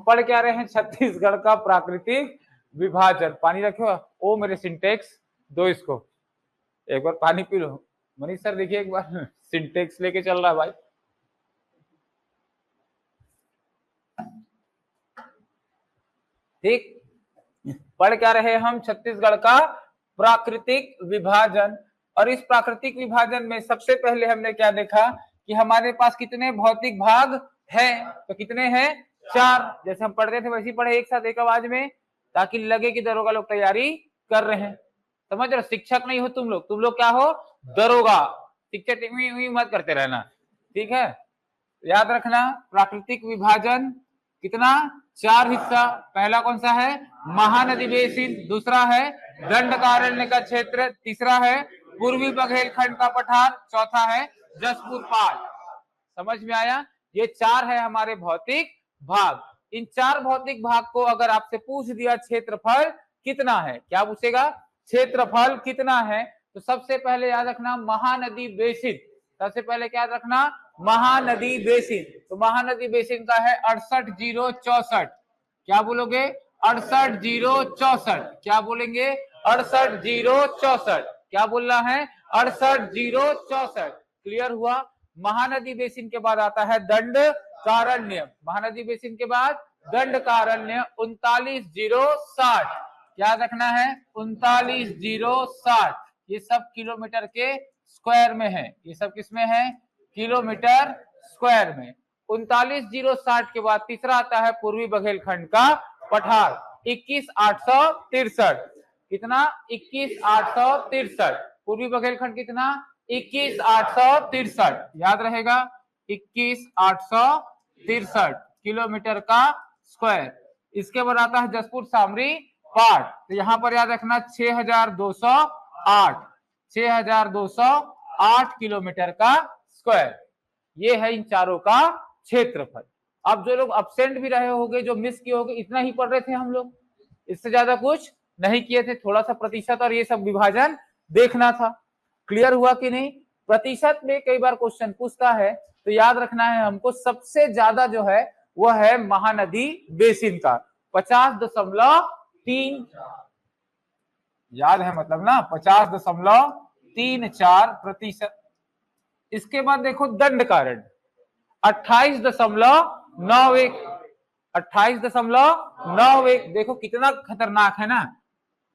पढ़ क्या रहे हैं, छत्तीसगढ़ का प्राकृतिक विभाजन। पानी रखो, ओ मेरे सिंटेक्स दो इसको, एक बार पानी पी लो। मनीष सर देखिए एक बार सिंटेक्स लेके चल रहा है भाई। ठीक, पढ़ क्या रहे हम, छत्तीसगढ़ का प्राकृतिक विभाजन। और इस प्राकृतिक विभाजन में सबसे पहले हमने क्या देखा कि हमारे पास कितने भौतिक भाग हैं, तो कितने हैं, 4। जैसे हम पढ़ रहे थे वैसे ही पढ़े एक साथ एक आवाज में, ताकि लगे कि दरोगा लोग तैयारी कर रहे हैं। समझ रहे, शिक्षक नहीं हो तुम लोग क्या हो, दरोगा। शिक्षक मत करते रहना, ठीक है। याद रखना, प्राकृतिक विभाजन कितना, 4 हिस्सा। पहला कौन सा है, महानदी बेसिन, दूसरा है दंडकारण्य का क्षेत्र, तीसरा है पूर्वी बघेलखंड का पठार, चौथा है जसपुर पाट। समझ में आया, ये 4 है हमारे भौतिक भाग। इन 4 भौतिक भाग को अगर आपसे पूछ दिया क्षेत्रफल कितना है, क्या पूछेगा, क्षेत्रफल कितना है, तो सबसे पहले याद रखना महानदी बेसिन। सबसे पहले क्या याद रखना, महानदी बेसिन। तो महानदी बेसिन का है 68,064। क्या बोलोगे, 68,064। क्या बोलेंगे, 68,064। क्या बोलना है, 68,064। क्लियर हुआ। महानदी बेसिन के बाद आता है दंडकारण्य। महानदी बेसिन के बाद दंडकारण्य 39,060। क्या रखना है, 39,060। ये सब किलोमीटर के स्क्वायर में है, ये सब किसमें है, किलोमीटर स्क्वायर में। 39,060 के बाद तीसरा आता है पूर्वी बघेलखंड का पठार, 21,863। कितना, 21,863। पूर्वी बघेलखंड कितना, 21,863। याद रहेगा, 21,863 किलोमीटर का स्क्वायर। इसके बाद आता है जसपुर सामरी पाट, तो यहां पर याद रखना 6,208। 6,208 किलोमीटर का स्क्वायर। ये है इन चारों का क्षेत्रफल। अब जो लोग अब्सेंट भी रहे होंगे, जो मिस किए होंगे, इतना ही पढ़ रहे थे हम लोग, इससे ज्यादा कुछ नहीं किए थे। थोड़ा सा प्रतिशत और ये सब विभाजन देखना था। क्लियर हुआ कि नहीं। प्रतिशत में कई बार क्वेश्चन पूछता है, तो याद रखना है हमको सबसे ज्यादा जो है वह है महानदी बेसिन का 50.34। याद है मतलब ना, 50.34%। इसके बाद देखो दंडकारण्य 28.91। 28.91 देखो कितना खतरनाक है ना,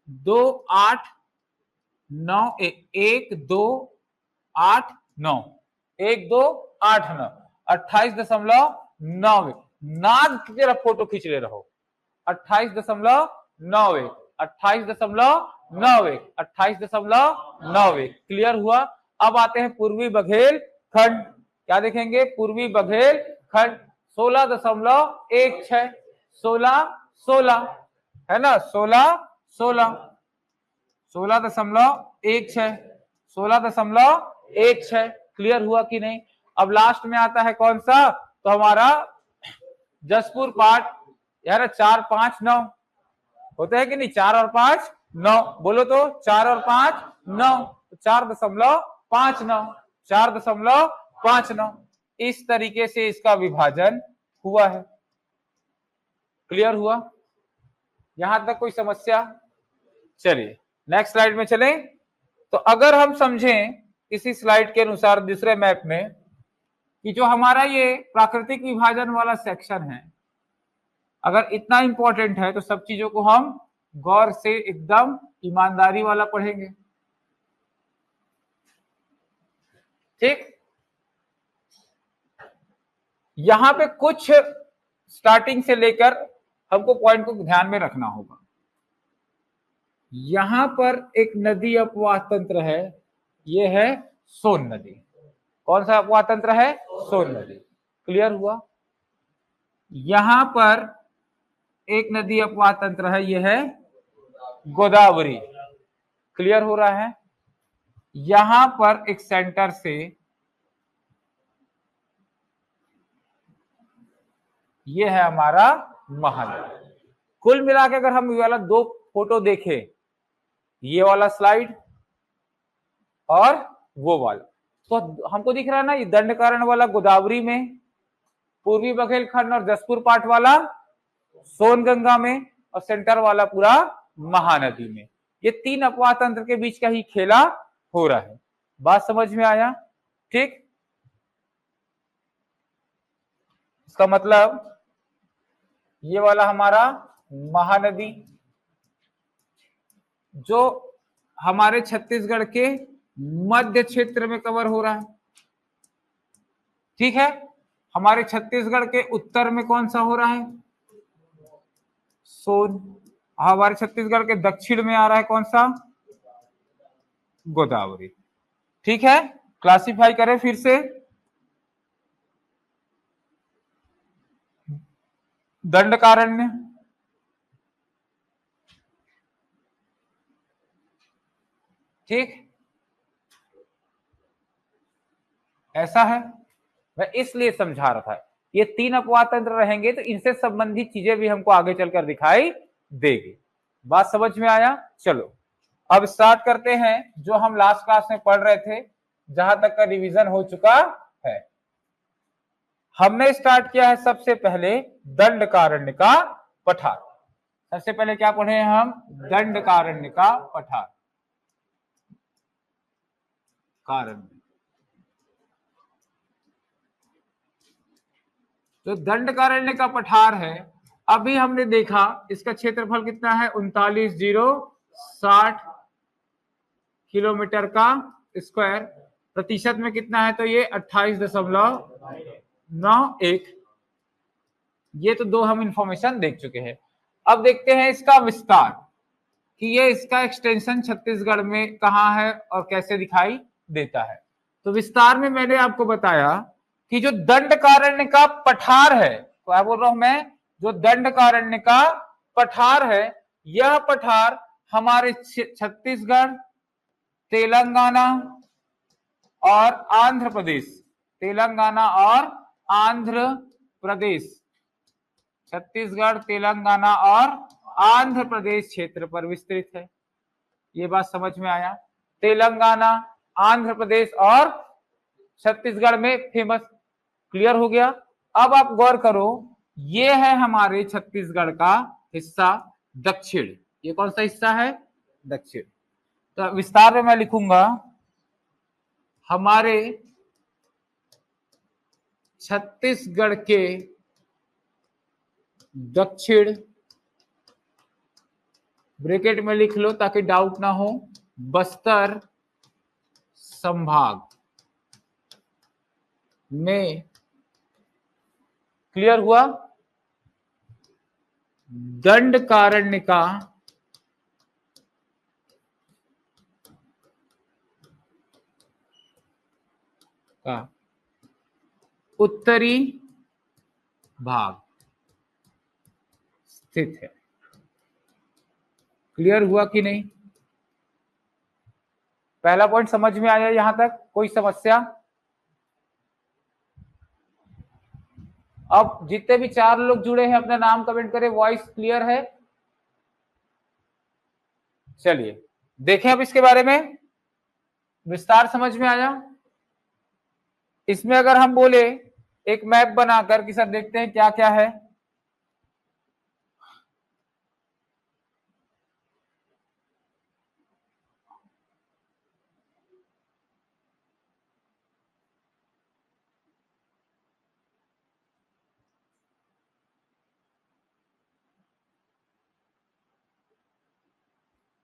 2,8,9 1,2,8,9 1,2,8,9 28.91। नाग की तरफ फोटो खींच ले रहो, 28.91 28.91 28.91। क्लियर हुआ। अब आते हैं पूर्वी बघेलखंड। क्या देखेंगे, पूर्वी बघेलखंड 16.16 16 है ना, 16.16 16.16 क्लियर हुआ कि नहीं। अब लास्ट में आता है कौन सा, तो हमारा जसपुर पाट। यार 4, 5, 9 होता है कि नहीं, 4 और 5 9। बोलो तो 4 और 5 9, 4.59 4.59। इस तरीके से इसका विभाजन हुआ है। क्लियर हुआ, यहां तक कोई समस्या। चलिए नेक्स्ट स्लाइड में चलें। तो अगर हम समझें इसी स्लाइड के अनुसार दूसरे मैप में कि जो हमारा ये प्राकृतिक विभाजन वाला सेक्शन है, अगर इतना इंपॉर्टेंट है तो सब चीजों को हम गौर से एकदम ईमानदारी वाला पढ़ेंगे। ठीक, यहां पे कुछ स्टार्टिंग से लेकर हमको पॉइंट को ध्यान में रखना होगा। यहां पर एक नदी अपवाह तंत्र है, ये है सोन नदी। कौन सा अपवाह तंत्र है, सोन नदी। क्लियर हुआ। यहां पर एक नदी अपवाह तंत्र है, यह है गोदावरी। क्लियर हो रहा है। यहां पर एक सेंटर से ये है हमारा महानदी। कुल मिला के अगर हम ये वाला 2 फोटो देखें, ये वाला स्लाइड और वो वाला, तो हमको दिख रहा है ना, ये दंडकारण्य वाला गोदावरी में, पूर्वी बघेलखंड और जसपुर पाट वाला सोनगंगा में, और सेंटर वाला पूरा महानदी में। ये 3 अपवाह तंत्र के बीच का ही खेला हो रहा है। बात समझ में आया? ठीक, इसका मतलब ये वाला हमारा महानदी जो हमारे छत्तीसगढ़ के मध्य क्षेत्र में कवर हो रहा है, ठीक है। हमारे छत्तीसगढ़ के उत्तर में कौन सा हो रहा है? सोन। हमारे छत्तीसगढ़ के दक्षिण में आ रहा है कौन सा? गोदावरी। ठीक है, क्लासिफाई करें फिर से। दंडकारण्य, ठीक, ऐसा है। मैं इसलिए समझा रहा था, ये 3 अपवाह तंत्र रहेंगे तो इनसे संबंधित चीजें भी हमको आगे चलकर दिखाई देगी। बात समझ में आया? चलो अब स्टार्ट करते हैं जो हम लास्ट क्लास में पढ़ रहे थे, जहां तक का रिवीजन हो चुका है। हमने स्टार्ट किया है सबसे पहले दंडकारण्य का पठार। सबसे पहले क्या पढ़े हैं हम? दंडकारण्य का पठार। कारण्य, तो दंडकारण्य का पठार है। अभी हमने देखा इसका क्षेत्रफल कितना है? 39,060 किलोमीटर का स्क्वायर। प्रतिशत में कितना है? तो ये 28.91। ये तो दो हम इंफॉर्मेशन देख चुके हैं। अब देखते हैं इसका विस्तार, कि ये इसका एक्सटेंशन छत्तीसगढ़ में कहां है और कैसे दिखाई देता है। तो विस्तार में मैंने आपको बताया कि जो दंडकारण्य का पठार है, क्या बोल रहा हूं मैं? जो दंडकारण्य का पठार है, यह पठार हमारे छत्तीसगढ़, तेलंगाना और आंध्र प्रदेश, तेलंगाना और आंध्र प्रदेश, छत्तीसगढ़, तेलंगाना और आंध्र प्रदेश क्षेत्र पर विस्तृत है। ये बात समझ में आया? तेलंगाना, आंध्र प्रदेश और छत्तीसगढ़ में फेमस। क्लियर हो गया? अब आप गौर करो, ये है हमारे छत्तीसगढ़ का हिस्सा दक्षिण। ये कौन सा हिस्सा है? दक्षिण। तो विस्तार में मैं लिखूंगा हमारे छत्तीसगढ़ के दक्षिण, ब्रैकेट में लिख लो ताकि डाउट ना हो, बस्तर संभाग में। क्लियर हुआ? दंडकारण्य का उत्तरी भाग स्थित है। क्लियर हुआ कि नहीं? पहला पॉइंट समझ में आया? यहां तक कोई समस्या? अब जितने भी 4 लोग जुड़े हैं अपना नाम कमेंट करें। वॉइस क्लियर है? चलिए देखें अब इसके बारे में। विस्तार समझ में आया? इसमें अगर हम बोले एक मैप बनाकर कि सर देखते हैं क्या क्या है।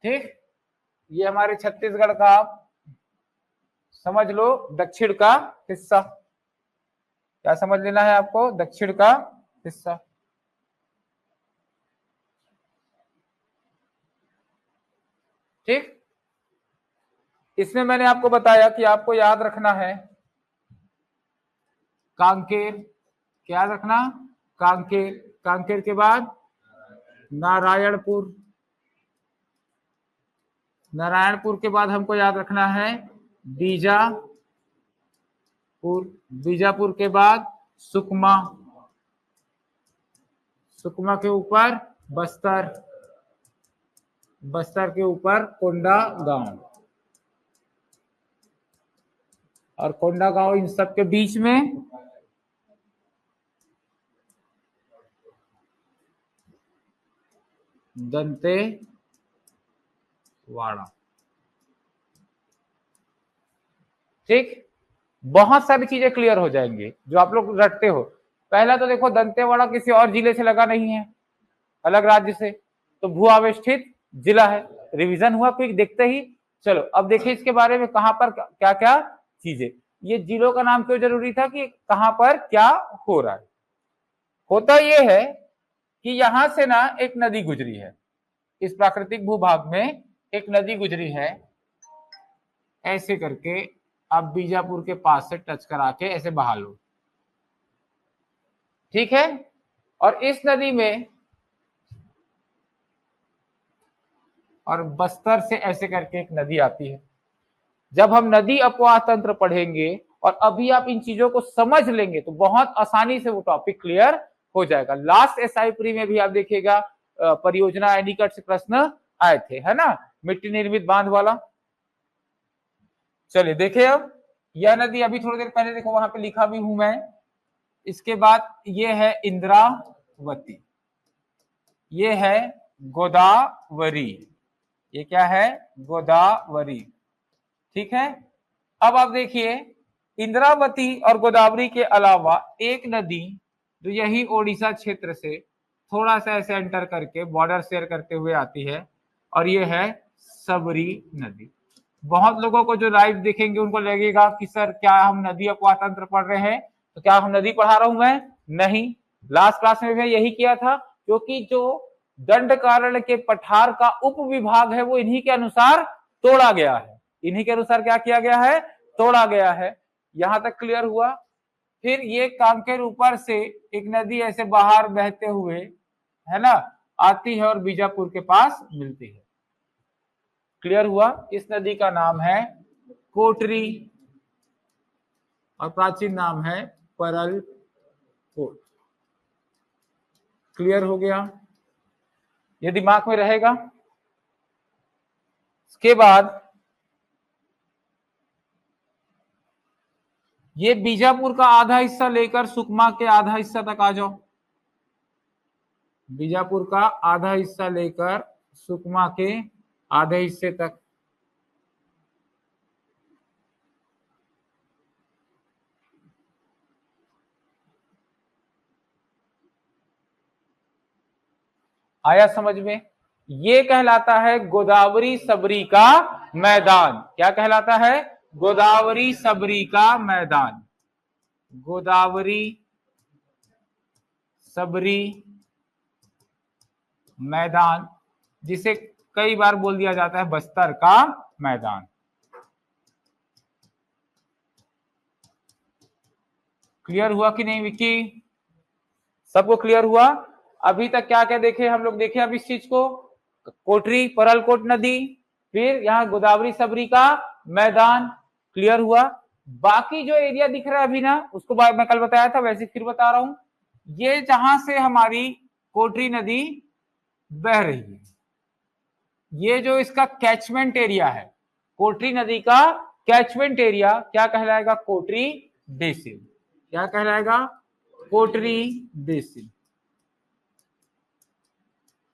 ठीक, ये हमारे छत्तीसगढ़ का समझ लो दक्षिण का हिस्सा। क्या समझ लेना है आपको? दक्षिण का हिस्सा। ठीक, इसमें मैंने आपको बताया कि आपको याद रखना है कांकेर। क्या याद रखना? कांकेर। कांकेर के बाद नारायणपुर। नारायणपुर के बाद हमको याद रखना है बीजापुर। बीजापुर के बाद सुकमा। सुकमा के ऊपर बस्तर। बस्तर के ऊपर कोंडागांव। और कोंडागांव इन सब के बीच में दंतेवाड़ा। ठीक, बहुत सारी चीजें क्लियर हो जाएंगी जो आप लोग रटते हो। पहला तो देखो, दंतेवाड़ा किसी और जिले से लगा नहीं है, अलग राज्य से, तो भू आवेष्टित जिला है। रिवीजन हुआ क्विक देखते ही। चलो अब देखिए इसके बारे में, कहां पर क्या क्या चीजें। ये जिलों का नाम क्यों जरूरी था कि कहां पर क्या हो रहा है। होता यह है कि यहां से ना एक नदी गुजरी है, इस प्राकृतिक भूभाग में एक नदी गुजरी है, ऐसे करके आप बीजापुर के पास से टच करा के ऐसे बहा लो। ठीक है, और इस नदी में, और बस्तर से ऐसे करके एक नदी आती है। जब हम नदी अपवाह तंत्र पढ़ेंगे और अभी आप इन चीजों को समझ लेंगे तो बहुत आसानी से वो टॉपिक क्लियर हो जाएगा। लास्ट एसआई प्री में भी आप देखिएगा परियोजना एनीकट से प्रश्न आए थे, है ना, मिट्टी निर्मित बांध वाला। चलिए देखिए, अब यह नदी अभी थोड़ी देर पहले देखो वहां पे लिखा भी हूं मैं। इसके बाद ये है इंद्रावती, ये है गोदावरी, ये क्या है, गोदावरी। ठीक है, अब आप देखिए इंद्रावती और गोदावरी के अलावा एक नदी जो यही ओडिशा क्षेत्र से थोड़ा सा ऐसे एंटर करके बॉर्डर शेयर करते हुए आती है, और ये है सबरी नदी। बहुत लोगों को जो लाइव देखेंगे उनको लगेगा कि सर क्या हम नदी अपवाह तंत्र पढ़ रहे हैं, तो क्या हम नदी पढ़ा रहा हूं मैं? नहीं, लास्ट क्लास में भी यही किया था, क्योंकि जो दंडकारण्य के पठार का उप विभाग है वो इन्हीं के अनुसार तोड़ा गया है, इन्हीं के अनुसार क्या किया गया है, तोड़ा गया है। यहां तक क्लियर हुआ। फिर ये कांकेर ऊपर से एक नदी ऐसे बाहर बहते हुए, है ना, आती है और बीजापुर के पास मिलती है। क्लियर हुआ? इस नदी का नाम है कोटरी और प्राचीन नाम है परलकोट। क्लियर हो गया? ये दिमाग में रहेगा। इसके बाद ये बीजापुर का आधा हिस्सा लेकर सुकमा के आधा हिस्सा तक आ जाओ। बीजापुर का आधा हिस्सा लेकर सुकमा के आधे हिस्से तक। आया समझ में? ये कहलाता है गोदावरी सबरी का मैदान। क्या कहलाता है? गोदावरी सबरी का मैदान। गोदावरी सबरी मैदान, जिसे कई बार बोल दिया जाता है बस्तर का मैदान। क्लियर हुआ कि नहीं विक्की? सबको क्लियर हुआ? अभी तक क्या क्या देखे हम लोग? देखे अब इस चीज को, कोटरी परलकोट नदी, फिर यहाँ गोदावरी सबरी का मैदान। क्लियर हुआ? बाकी जो एरिया दिख रहा है अभी ना, उसको मैं कल बताया था, वैसे फिर बता रहा हूं। ये जहां से हमारी कोटरी नदी बह रही है, ये जो इसका कैचमेंट एरिया है, कोटरी नदी का कैचमेंट एरिया क्या कहलाएगा? कोटरी बेसिन। क्या कहलाएगा? कोटरी बेसिन।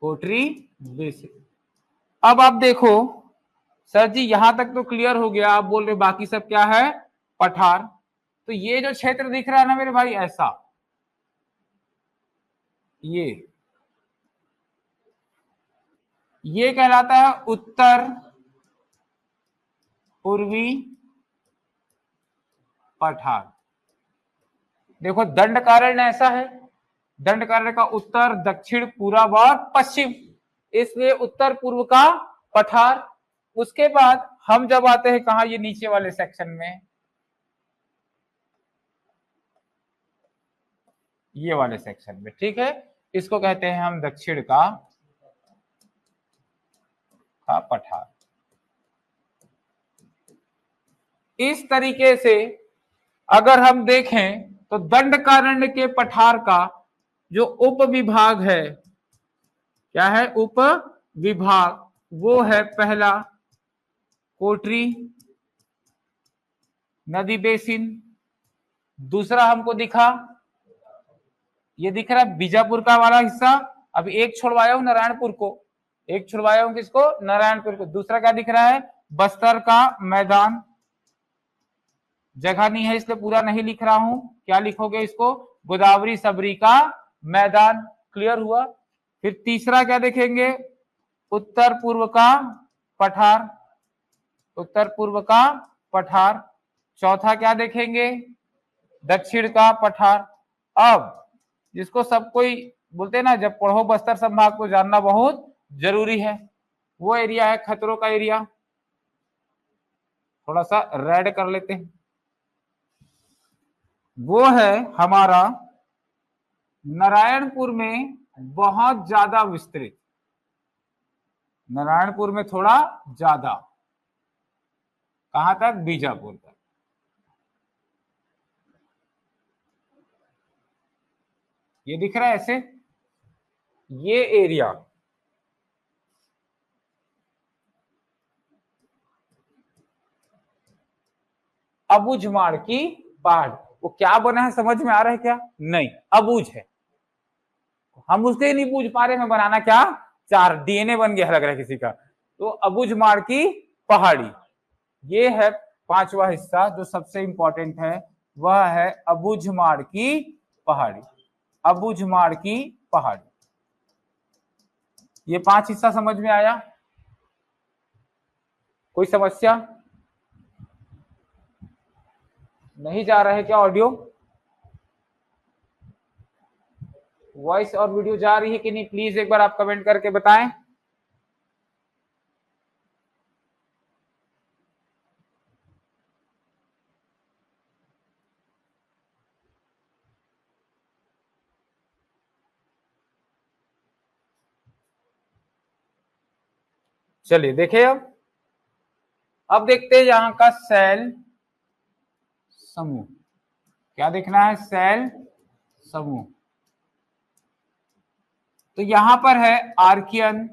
कोटरी बेसिन। अब आप देखो सर जी यहां तक तो क्लियर हो गया, आप बोल रहे बाकी सब क्या है? पठार। तो ये जो क्षेत्र दिख रहा है ना मेरे भाई, ऐसा, ये कहलाता है उत्तर पूर्वी पठार। देखो दंडकारण्य ऐसा है, दंडकारण्य का उत्तर, दक्षिण, पूर्व और पश्चिम, इसलिए उत्तर पूर्व का पठार। उसके बाद हम जब आते हैं कहा, ये नीचे वाले सेक्शन में, ये वाले सेक्शन में, ठीक है, इसको कहते हैं हम दक्षिण का पठार। इस तरीके से अगर हम देखें तो दंडकारण्य के पठार का जो उप विभाग है, क्या है? उप विभाग, वो है पहला कोटरी नदी बेसिन। दूसरा हमको दिखा, ये दिख रहा है बीजापुर का वाला हिस्सा, अभी एक छोड़वाया हूं नारायणपुर को, एक छुड़वाया हूं किसको, नारायणपुर को। दूसरा क्या दिख रहा है, बस्तर का मैदान, जगह नहीं है इसलिए पूरा नहीं लिख रहा हूं, क्या लिखोगे इसको, गोदावरी सबरी का मैदान। क्लियर हुआ। फिर तीसरा क्या देखेंगे, उत्तर पूर्व का पठार, उत्तर पूर्व का पठार। चौथा क्या देखेंगे, दक्षिण का पठार। अब जिसको सब कोई बोलते हैं ना, जब पढ़ो बस्तर संभाग को जानना बहुत जरूरी है, वो एरिया है खतरों का एरिया। थोड़ा सा रेड कर लेते हैं, वो है हमारा नारायणपुर में बहुत ज्यादा विस्तृत, नारायणपुर में थोड़ा ज्यादा, कहां तक, बीजापुर तक। ये दिख रहा है ऐसे, ये एरिया अबूझमाड़ की पहाड़, वो क्या बना है समझ में आ रहा है क्या, नहीं, अबूझ है, हम उसके नहीं पूछ पा रहे, मैं बनाना क्या चार, डीएनए बन गया लग रहा है किसी का। तो अबूझमाड़ की पहाड़ी, ये है पांचवा हिस्सा जो सबसे इंपॉर्टेंट है, वह है अबूझमाड़ की पहाड़ी, अबूझमाड़ की पहाड़ी। ये 5 हिस्सा समझ में आया, कोई समस्या नहीं जा रहा है क्या ऑडियो, वॉइस और वीडियो जा रही है कि नहीं, प्लीज एक बार आप कमेंट करके बताएं। चलिए देखिए, अब देखते हैं यहां का सेल समूह, क्या देखना है, सेल समूह। तो यहां पर है आर्कियन,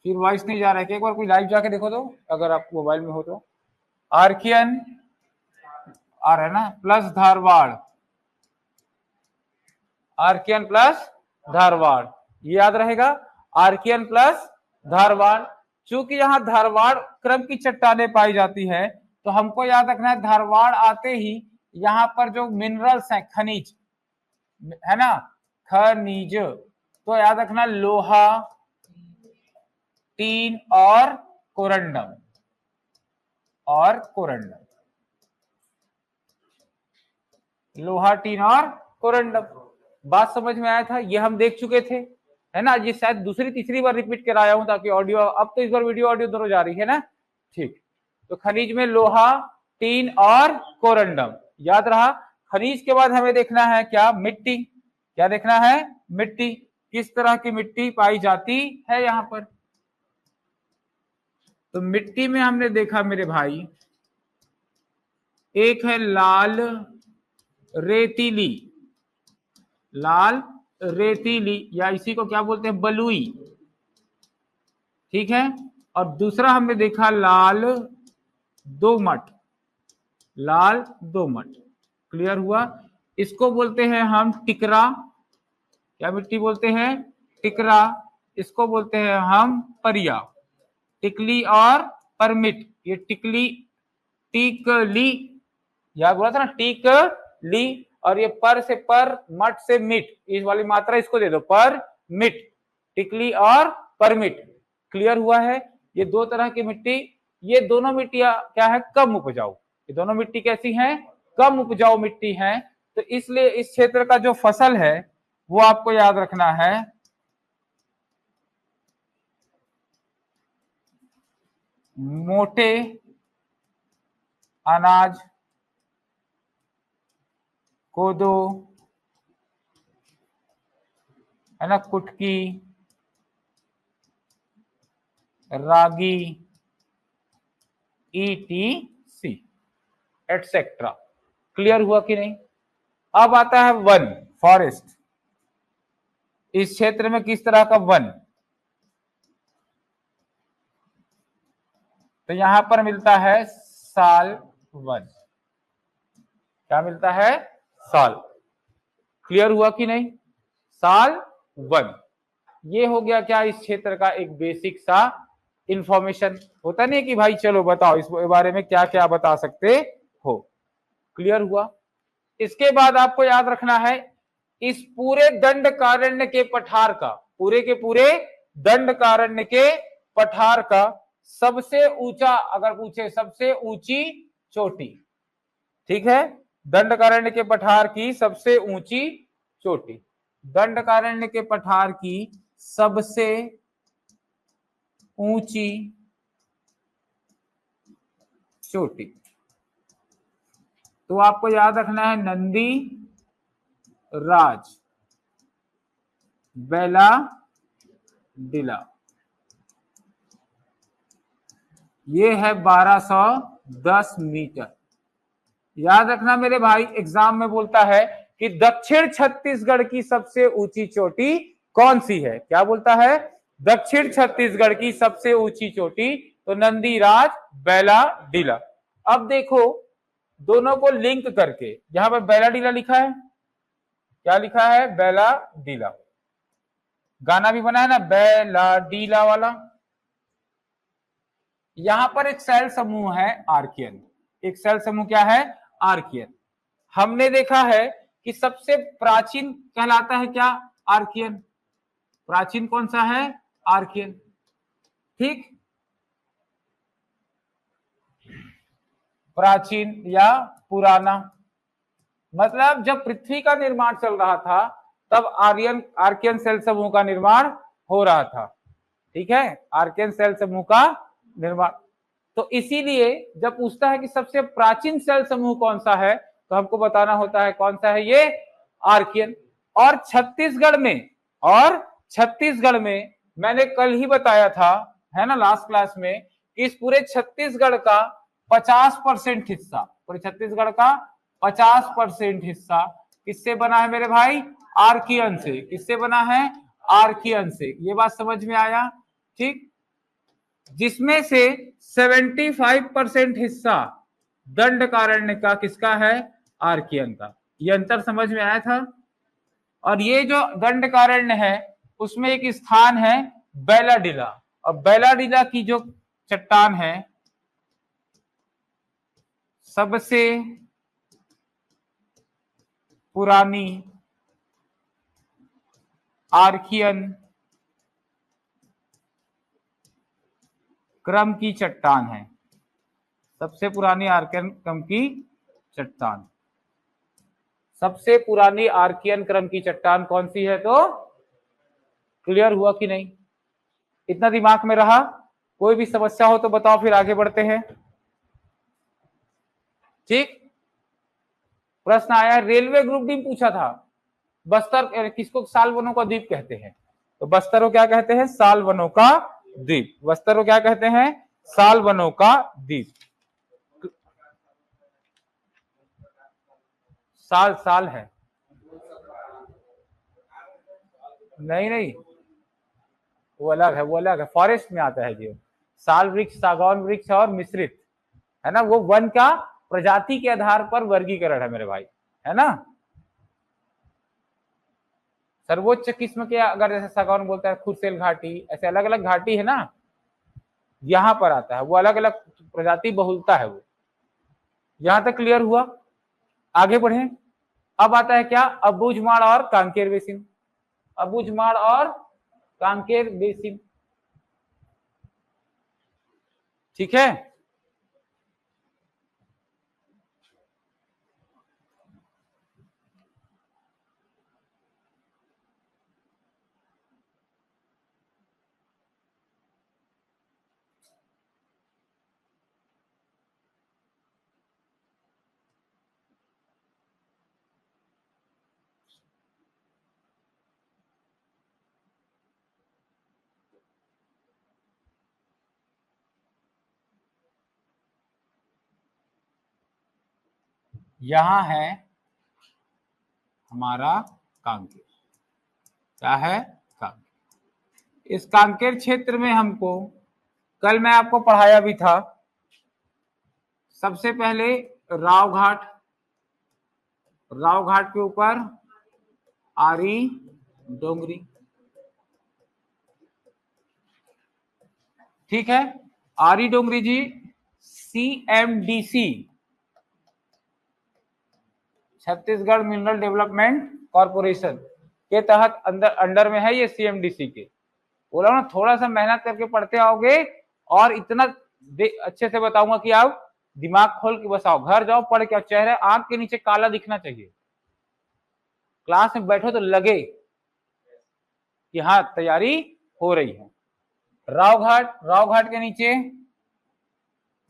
फिर वॉइस नहीं जा रहा है कि एक बार कोई लाइव जाके देखो तो, अगर आप मोबाइल में हो तो, आर्कियन आ रहा है ना, plus Dharwar, Archean plus Dharwar, ये याद रहेगा, आर्कियन प्लस धारवाड़। चूंकि यहाँ धारवाड़ क्रम की चट्टानें पाई जाती है, तो हमको याद रखना है धारवाड़ आते ही यहाँ पर जो मिनरल्स हैं, खनिज है ना, खनिज, तो याद रखना लोहा, टीन और कोरंडम, और कोरंडम, लोहा टीन और कोरंडम। बात समझ में आया था, ये हम देख चुके थे, है ना, ये शायद दूसरी तीसरी बार रिपीट कराया हूं ताकि ऑडियो, अब तो इस बार वीडियो ऑडियो दोनों जा रही है ना, ठीक। तो खनिज में लोहा, टीन और कोरंडम, याद रहा। खनिज के बाद हमें देखना है क्या, मिट्टी, क्या देखना है, मिट्टी, किस तरह की मिट्टी पाई जाती है यहां पर। तो मिट्टी में हमने देखा मेरे भाई, एक है लाल रेतीली, लाल रेतीली, या इसी को क्या बोलते हैं, बलुई, ठीक है। और दूसरा हमने देखा लाल दोमट, लाल दोमट, क्लियर हुआ। इसको बोलते हैं हम टिकरा, क्या मिट्टी बोलते हैं, टिकरा। इसको बोलते हैं हम परिया, टिकली और परमिट, ये टिकली, टिकली, याद बोला था ना, टिकली, और ये पर से पर, मट से मिट, इस वाली मात्रा इसको दे दो, पर मिट, टिकली और परमिट, क्लियर हुआ है। ये दो तरह की मिट्टी, ये दोनों मिट्टियां क्या है, कम उपजाऊ, ये दोनों मिट्टी कैसी हैं, कम उपजाऊ मिट्टी हैं। तो इसलिए इस क्षेत्र का जो फसल है वो आपको याद रखना है, मोटे अनाज, कोदो, है ना, कुटकी, रागी, ETC एटसेट्रा, क्लियर हुआ कि नहीं। अब आता है वन, फॉरेस्ट, इस क्षेत्र में किस तरह का वन, तो यहां पर मिलता है साल वन, क्या मिलता है, साल, क्लियर हुआ कि नहीं, साल वन। ये हो गया क्या, इस क्षेत्र का एक बेसिक सा इंफॉर्मेशन। होता नहीं कि भाई चलो बताओ इस बारे में क्या क्या बता सकते हो। क्लियर हुआ। इसके बाद आपको याद रखना है, इस पूरे दंडकारण्य के पठार का, पूरे के पूरे दंडकारण्य के पठार का सबसे ऊंचा, अगर पूछे सबसे ऊंची चोटी, ठीक है, दंडकारण्य के पठार की सबसे ऊंची चोटी, दंडकारण्य के पठार की सबसे ऊंची चोटी, तो आपको याद रखना है नंदी राज बेला डिला, ये है 1210 मीटर। याद रखना मेरे भाई, एग्जाम में बोलता है कि दक्षिण छत्तीसगढ़ की सबसे ऊंची चोटी कौन सी है, क्या बोलता है, दक्षिण छत्तीसगढ़ की सबसे ऊंची चोटी, तो नंदीराज बेला डीला। अब देखो दोनों को लिंक करके, यहां पर बेला डीला लिखा है, क्या लिखा है, बेला डीला, गाना भी बना है ना बेला डीला वाला। यहां पर एक सेल समूह है आर्कियन, एक सेल समूह क्या है, आर्कियन। हमने देखा है कि सबसे प्राचीन कहलाता है क्या, आर्कियन, प्राचीन कौन सा है, आर्कियन, ठीक, प्राचीन या पुराना, मतलब जब पृथ्वी का निर्माण चल रहा था तब आर्कियन सेल समूह का निर्माण हो रहा था, ठीक है, आर्कियन सेल समूह का निर्माण। तो इसीलिए जब पूछता है कि सबसे प्राचीन सेल समूह कौन सा है, तो हमको बताना होता है कौन सा है, ये आर्कियन। और छत्तीसगढ़ में मैंने कल ही बताया था, है ना, लास्ट क्लास में, कि इस पूरे छत्तीसगढ़ का 50% हिस्सा, पूरे छत्तीसगढ़ का 50% हिस्सा किससे बना है मेरे भाई, आर्कियन से। किससे बना है, आर्कियन से। ये बात समझ में आया, ठीक, जिसमें से 75% हिस्सा दंडकारण्य का किसका है, आर्कियन का। ये अंतर समझ में आया था। और ये जो दंडकारण्य है उसमें एक स्थान है बेलाडीला, और बेलाडीला की जो चट्टान है सबसे पुरानी आर्कियन क्रम की चट्टान है, सबसे पुरानी आर्कियन क्रम की चट्टान, सबसे पुरानी आर्कियन क्रम की चट्टान कौन सी है, तो क्लियर हुआ कि नहीं, इतना दिमाग में रहा। कोई भी समस्या हो तो बताओ, फिर आगे बढ़ते हैं, ठीक। प्रश्न आया, रेलवे ग्रुप डी पूछा था, बस्तर किसको साल वनों का द्वीप कहते हैं, तो बस्तर को क्या कहते हैं, साल वनों का द्वीप, बस्तर को क्या कहते हैं, साल वनों का द्वीप। साल है, नहीं नहीं, वो अलग है, वो अलग है, फॉरेस्ट में आता है जी, साल वृक्ष, सागौन वृक्ष और मिश्रित, है ना, वो वन का प्रजाति के आधार पर वर्गीकरण है मेरे भाई, है ना। सर्वोच्च किस्म के अगर जैसे सागौन बोलता है खुरसेल घाटी, ऐसे अलग अलग घाटी है ना, यहां पर आता है, वो अलग अलग प्रजाति बहुलता है वो। यहां तक क्लियर हुआ, आगे बढ़े। अब आता है क्या, अबूझमाड़ और कांकेर बेसिन, अबूझमाड़ और कांकेर बेसिन, ठीक है। यहां है हमारा कांकेर, क्या है, कांकेर। इस कांकेर क्षेत्र में हमको, कल मैं आपको पढ़ाया भी था, सबसे पहले राव घाट, राव घाट के ऊपर आरी डोंगरी, ठीक है। आरी डोंगरी जी CMDC, Chhattisgarh mineral development corporation के तहत अंडर में है ये CMDC के। बोला ना थोड़ा सा मेहनत करके पढ़ते आओगे और इतना अच्छे से बताऊंगा कि आप दिमाग खोल के बसाओ, घर जाओ पढ़ के, चेहरे आंख के नीचे काला दिखना चाहिए, क्लास में बैठो तो लगे कि हाँ तैयारी हो रही है। रावघाट के नीचे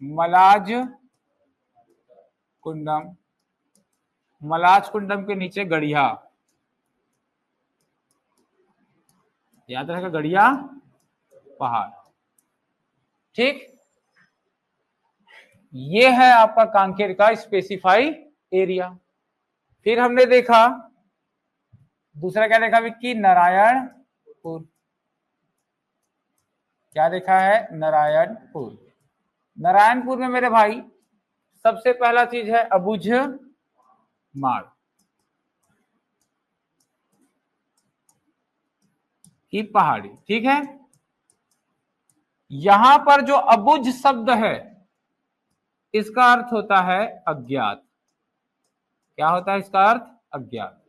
मलाज कुंडम के नीचे गढ़िया, याद रखेगा गढ़िया पहाड़। ठीक, ये है आपका कांकेर का स्पेसिफाई एरिया। फिर हमने देखा दूसरा क्या देखा विक्की, नारायणपुर। क्या देखा है, नारायणपुर। नारायणपुर में मेरे भाई सबसे पहला चीज है अबुझ माड़ की पहाड़ी। ठीक है, यहां पर जो अबुझ शब्द है इसका अर्थ होता है अज्ञात। क्या होता है इसका अर्थ, अज्ञात।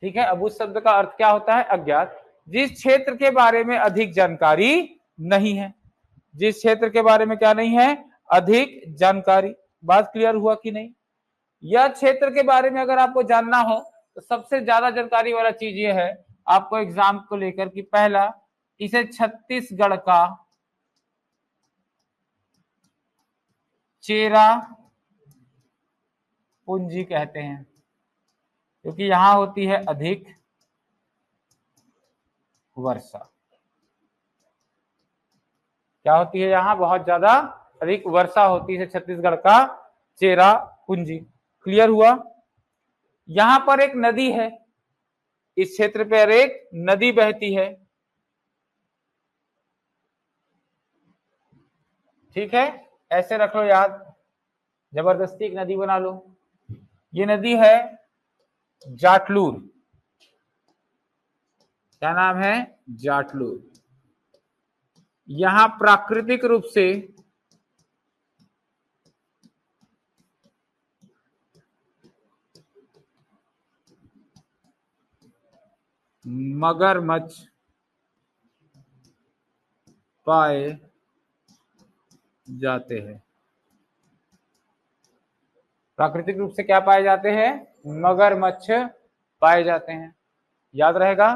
ठीक है, अबुझ शब्द का अर्थ क्या होता है, अज्ञात। जिस क्षेत्र के बारे में अधिक जानकारी नहीं है, जिस क्षेत्र के बारे में क्या नहीं है, अधिक जानकारी। बात क्लियर हुआ कि नहीं। यह क्षेत्र के बारे में अगर आपको जानना हो तो सबसे ज्यादा जानकारी वाला चीज ये है आपको एग्जाम को लेकर कि पहला, इसे छत्तीसगढ़ का चेरा पूंजी कहते हैं, क्योंकि यहां होती है अधिक वर्षा। क्या होती है, यहां बहुत ज्यादा अधिक वर्षा होती है, छत्तीसगढ़ का चेरा पूंजी। क्लियर हुआ। यहां पर एक नदी है, इस क्षेत्र पर एक नदी बहती है। ठीक है, ऐसे रख लो याद, जबरदस्ती एक नदी बना लो। ये नदी है जाटलूर। क्या नाम है, जाटलूर। यहां प्राकृतिक रूप से मगरमच्छ पाए जाते हैं। प्राकृतिक रूप से क्या पाए जाते हैं, मगरमच्छ पाए जाते हैं। याद रहेगा।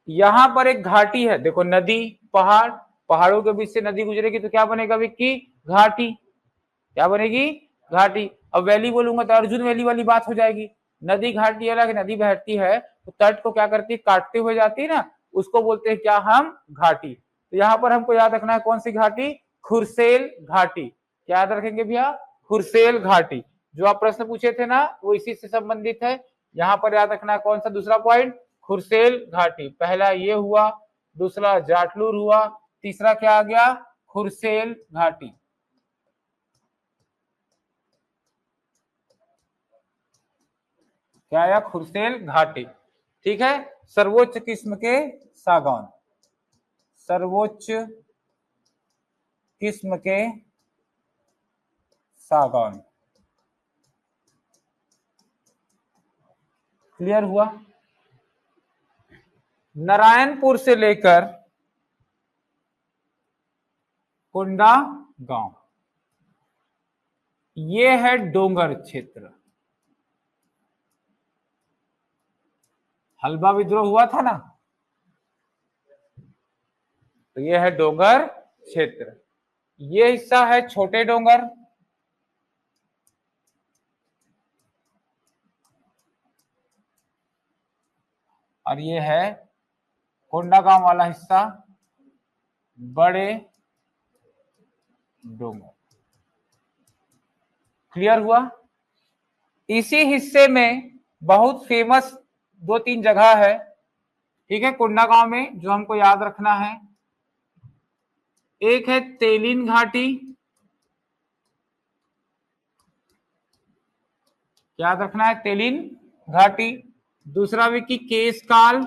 यहां पर एक घाटी है, देखो नदी पहाड़, पहाड़ों के बीच से नदी गुजरेगी तो क्या बनेगा विक्की, घाटी। क्या बनेगी, घाटी। अब वैली बोलूंगा तो अर्जुन वैली वाली बात हो जाएगी। नदी घाटी अलग, नदी बहती है तो तट को क्या करती है, काटते हुए जाती है ना, उसको बोलते हैं क्या हम, घाटी। तो यहाँ पर हमको याद रखना है कौन सी घाटी, खुरसेल घाटी। क्या याद रखेंगे भैया, खुरसेल घाटी। जो आप प्रश्न पूछे थे ना वो इसी से संबंधित है। यहाँ पर याद रखना है कौन सा, दूसरा पॉइंट, खुरसेल घाटी। पहला ये हुआ, दूसरा जाटलूर हुआ, तीसरा क्या आ गया, खुरसेल घाटी। क्या आया, खुरसेल घाटी। ठीक है, सर्वोच्च किस्म के सागौन, सर्वोच्च किस्म के सागौन। क्लियर हुआ। नारायणपुर से लेकर कुंडा गांव, ये है डोंगर क्षेत्र। हल्बा विद्रोह हुआ था ना, तो ये है डोंगर क्षेत्र। ये हिस्सा है छोटे डोंगर, और ये है कोंडागांव वाला हिस्सा, बड़े डोंगर। क्लियर हुआ। इसी हिस्से में बहुत फेमस दो तीन जगह है। ठीक है, कोंडागांव में जो हमको याद रखना है, एक है तेलिन घाटी। याद रखना है तेलिन घाटी। दूसरा विकी केसकाल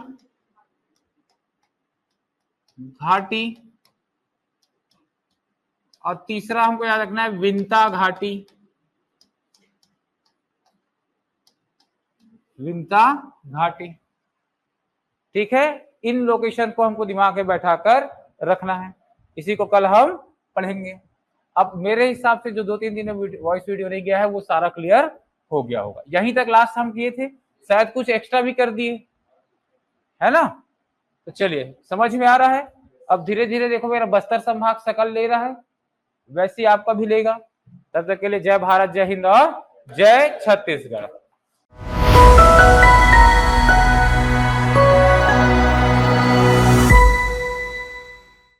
घाटी। और तीसरा हमको याद रखना है विंता घाटी, विंता घाटी। ठीक है, इन लोकेशन को हमको दिमाग में बैठाकर रखना है, इसी को कल हम पढ़ेंगे। अब मेरे हिसाब से जो 2-3 दिन में वॉइस वीडियो नहीं गया है वो सारा क्लियर हो गया होगा। यहीं तक लास्ट हम किए थे, शायद कुछ एक्स्ट्रा भी कर दिए, है ना। तो चलिए, समझ में आ रहा है। अब धीरे धीरे देखो मेरा बस्तर संभाग शकल ले रहा है, वैसे ही आपका भी लेगा। तब तक के लिए जय भारत, जय हिंद और जय छत्तीसगढ़।